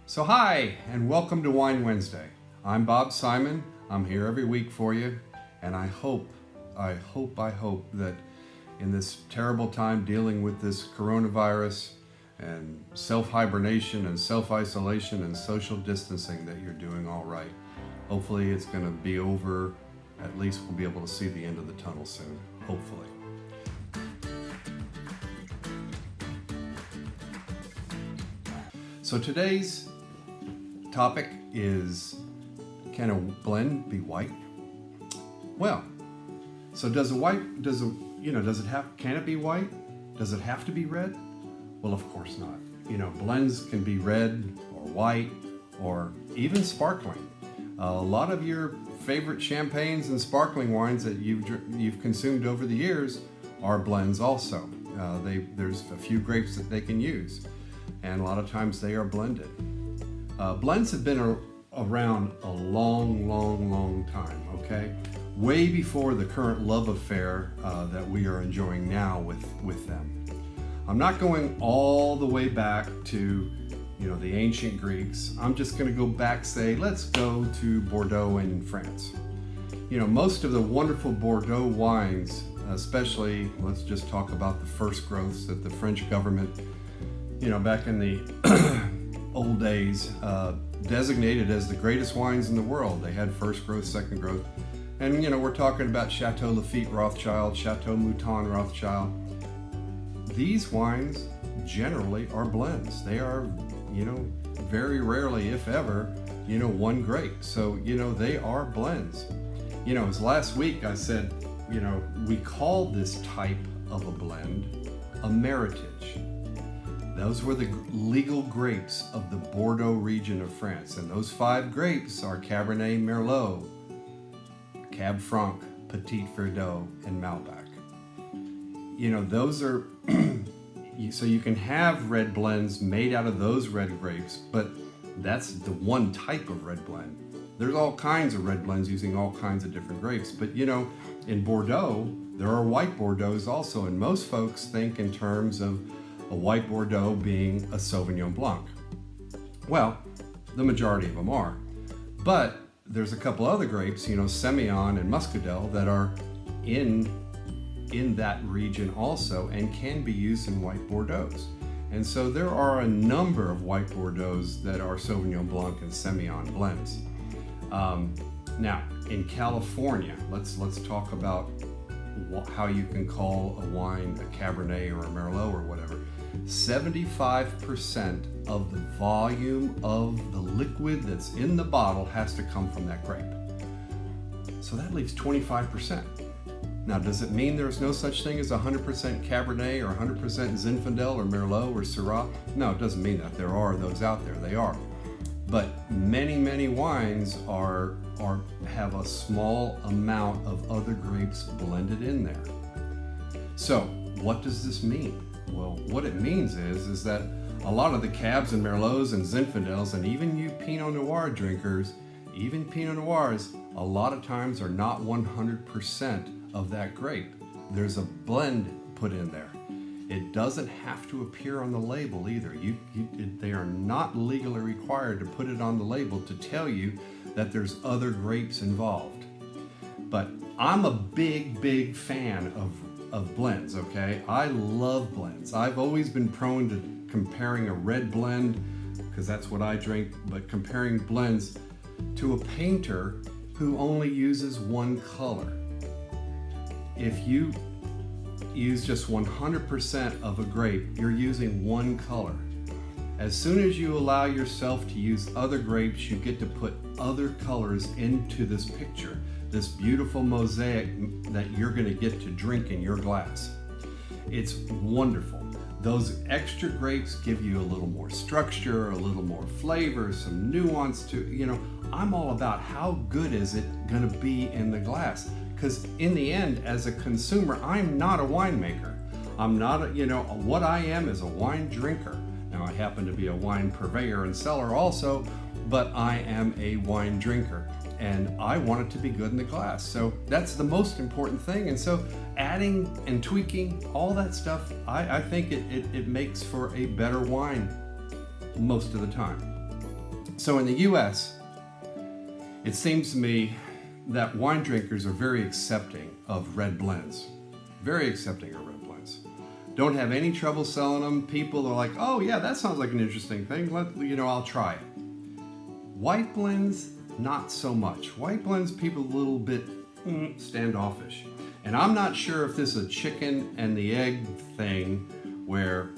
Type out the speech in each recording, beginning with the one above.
So hi, and welcome to Wine Wednesday. I'm Bob Simon. I'm here every week for you, and I hope that in this terrible time dealing with this coronavirus and self-hibernation and self-isolation and social distancing that you're doing all right. Hopefully it's going to be over. At least we'll be able to see the end of the tunnel soon, hopefully. So today's topic is, can a blend be white? Well, so can it be white? Does it have to be red? Well, of course not. Blends can be red or white or even sparkling. A lot of your favorite champagnes and sparkling wines that you've consumed over the years are blends also. There's a few grapes that they can use, and a lot of times they are blended. Blends have been around a long time, okay? Way before the current love affair that we are enjoying now with them. I'm not going all the way back to the ancient Greeks. I'm just going to go back, let's go to Bordeaux in France. Most of the wonderful Bordeaux wines, especially, let's just talk about the first growths that the French government, back in the old days, designated as the greatest wines in the world. They had first growth, second growth. And, we're talking about Chateau Lafite Rothschild, Chateau Mouton Rothschild. These wines generally are blends. They are, very rarely, if ever, one grape. So, they are blends. As last week I said, we call this type of a blend a meritage. Those were the legal grapes of the Bordeaux region of France. And those 5 grapes are Cabernet Merlot, Cab Franc, Petit Verdot, and Malbec. Those are, so you can have red blends made out of those red grapes, but that's the one type of red blend. There's all kinds of red blends using all kinds of different grapes. But in Bordeaux, there are white Bordeaux's also, and most folks think in terms of a white Bordeaux being a Sauvignon Blanc. Well, the majority of them are. But there's a couple other grapes, Semillon and Muscadel, that are in that region also and can be used in white Bordeaux's. And so there are a number of white Bordeaux's that are Sauvignon Blanc and Semillon blends. Now, in California, let's talk about how you can call a wine a Cabernet or a Merlot or whatever. 75% of the volume of the liquid that's in the bottle has to come from that grape. So that leaves 25%. Now, does it mean there's no such thing as 100% Cabernet or 100% Zinfandel or Merlot or Syrah? No, it doesn't mean that. There are those out there. They are. But many wines have a small amount of other grapes blended in there. So what does this mean? Well, what it means is that a lot of the Cabs and Merlots and Zinfandels, and even you Pinot Noir drinkers, even Pinot Noirs, a lot of times are not 100% of that grape. There's a blend put in there. It doesn't have to appear on the label either. They are not legally required to put it on the label to tell you that there's other grapes involved. But I'm a big fan of blends, okay? I love blends. I've always been prone to comparing a red blend, because that's what I drink, but comparing blends to a painter who only uses one color. If you use just 100% of a grape, you're using one color. As soon as you allow yourself to use other grapes, you get to put other colors into this picture, this beautiful mosaic that you're going to get to drink in your glass. It's wonderful. Those extra grapes give you a little more structure, a little more flavor, some nuance to, I'm all about how good is it going to be in the glass. Because in the end, as a consumer, I'm not a winemaker. I'm not what I am is a wine drinker. Now, I happen to be a wine purveyor and seller also, but I am a wine drinker. And I want it to be good in the glass. So that's the most important thing. And so adding and tweaking all that stuff, I think it makes for a better wine most of the time. So in the US, it seems to me that wine drinkers are very accepting of red blends. Very accepting of red blends. Don't have any trouble selling them. People are like, oh yeah, that sounds like an interesting thing. I'll try it. White blends, not so much. White blends, people a little bit standoffish. And I'm not sure if this is a chicken and the egg thing where,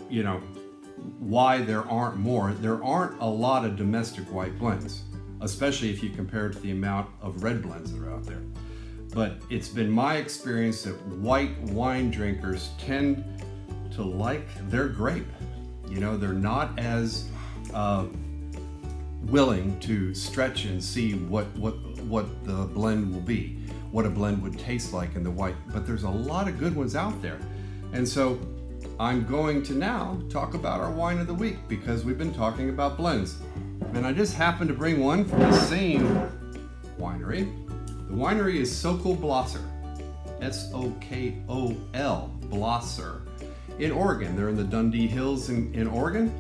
why there aren't more. There aren't a lot of domestic white blends, especially if you compare it to the amount of red blends that are out there. But it's been my experience that white wine drinkers tend to like their grape. They're not as willing to stretch and see what the blend will be, what a blend would taste like in the white. But there's a lot of good ones out there. And so I'm going to now talk about our wine of the week because we've been talking about blends. And I just happened to bring one from the same winery. The winery is Sokol Blosser, S-O-K-O-L, Blosser, in Oregon. They're in the Dundee Hills in Oregon.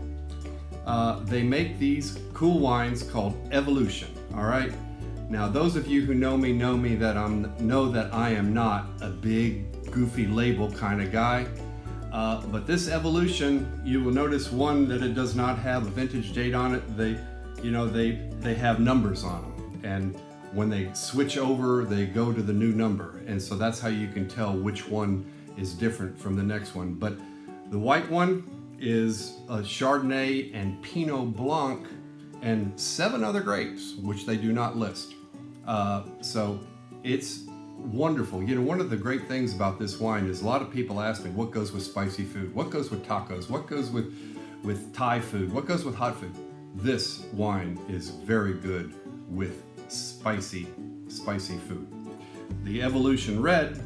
They make these cool wines called Evolution, all right? Now, those of you who know me that I am not a big, goofy label kind of guy. But this Evolution, you will notice one that it does not have a vintage date on it. They have numbers on them, and when they switch over, they go to the new number, and so that's how you can tell which one is different from the next one. But the white one is a Chardonnay and Pinot Blanc and 7 other grapes, which they do not list. So it's wonderful. One of the great things about this wine is a lot of people ask me what goes with spicy food, what goes with tacos, what goes with Thai food, what goes with hot food. This wine is very good with spicy food. The Evolution Red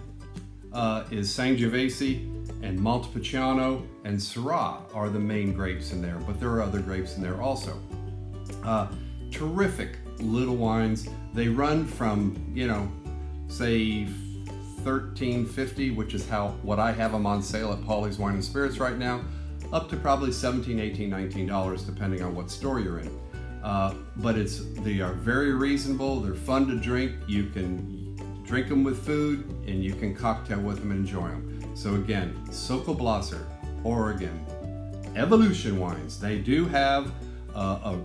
is Sangiovese and Montepulciano and Syrah are the main grapes in there, but there are other grapes in there also. Terrific little wines. They run from, say $13.50, which is what I have them on sale at Paulie's Wine and Spirits right now, up to probably $17, $18, $19, depending on what store you're in. But they are very reasonable. They're fun to drink. You can drink them with food, and you can cocktail with them and enjoy them. So again, Sokol Blosser, Oregon, Evolution wines. They do have a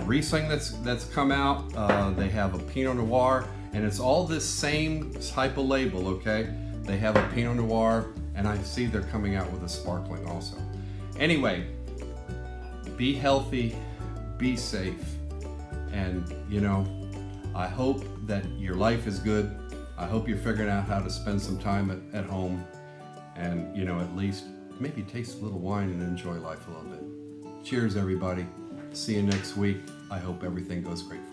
Riesling that's come out. They have a Pinot Noir, and it's all this same type of label, okay? They have a Pinot Noir, and I see they're coming out with a sparkling also. Anyway, be healthy, be safe, and I hope that your life is good. I hope you're figuring out how to spend some time at home and, at least maybe taste a little wine and enjoy life a little bit. Cheers, everybody. See you next week. I hope everything goes great for you.